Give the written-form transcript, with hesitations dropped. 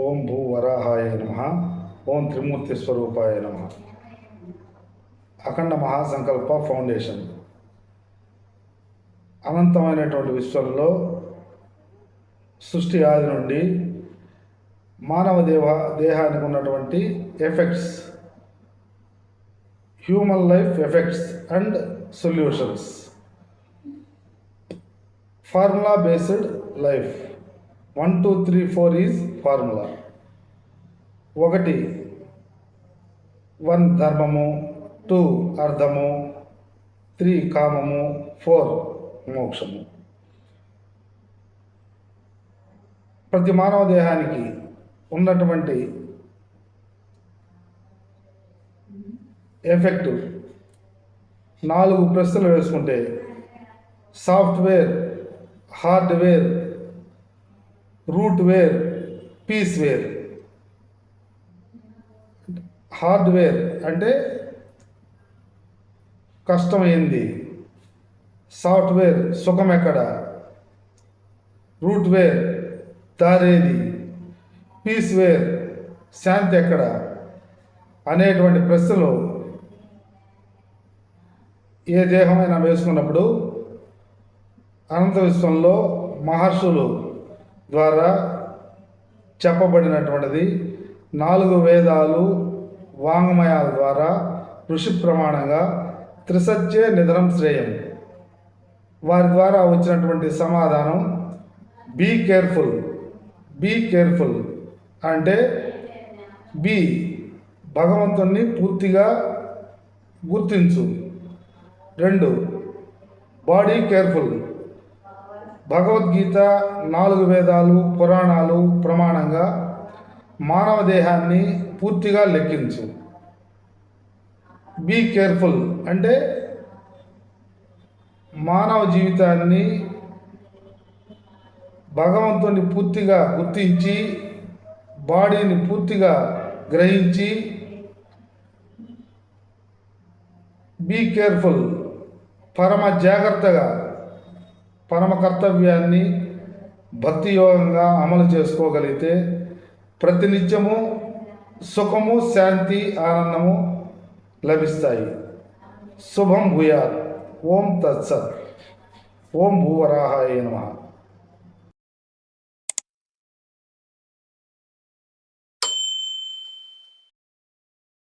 ఓం భూవరాహాయ నమ. ఓం త్రిమూర్తి స్వరూపాయ నమ. అఖండ మహాసంకల్ప ఫౌండేషన్ అనంతమైనటువంటి విశ్వంలో సృష్టి ఆది నుండి మానవ దేహానికి ఉన్నటువంటి effects, human life effects and solutions, formula based life 1 2 3 4 is formula. 1 ధర్మము, 2 అర్థము, 3 కామము, 4 మోక్షము. ప్రతి మానవ దేహానికి ఉన్నటువంటి ఎఫెక్ట్ 4 ప్రశ్నలు వేసుకుంటే సాఫ్ట్వేర్, హార్డ్వేర్, రూట్వేర్, పీస్వేర్. హార్డ్వేర్ అంటే కష్టమైంది, సాఫ్ట్వేర్ సుఖం ఎక్కడ, రూట్వేర్ దారేది, పీస్వేర్ శాంతి ఎక్కడ అనేటువంటి ప్రశ్నలు ఏ దేహమైనా వేసుకున్నప్పుడు అనంత విశ్వంలో మహర్షులు ద్వారా చెప్పబడినటువంటిది 4 వేదాలు వాంగ్మయాల ద్వారా ఋషి ప్రమాణంగా త్రిసత్యే నిధనం శ్రేయం వారి ద్వారా వచ్చినటువంటి సమాధానం బీ కేర్ఫుల్. బీ కేర్ఫుల్ అంటే భగవంతుణ్ణి పూర్తిగా గుర్తించు. 2 బాడీ కేర్ఫుల్. భగవద్గీత 4 వేదాలు పురాణాలు ప్రమాణంగా మానవ దేహాన్ని పూర్తిగా లెక్కించు. బీ కేర్ఫుల్ అంటే మానవ జీవితాన్ని భగవంతుని పూర్తిగా గుర్తించి బాడీని పూర్తిగా గ్రహించి బీ కేర్ఫుల్ పరమ జాగ్రత్తగా పరమ కర్తవ్యాన్ని భక్తియోగంగా అమలు చేసుకోగలిగితే ప్రతినిత్యము సుఖము, శాంతి, ఆనందము లభిస్తాయి. శుభం భూయాత్. ఓం తత్సత్. ఓం భూవరాహాయ నమః.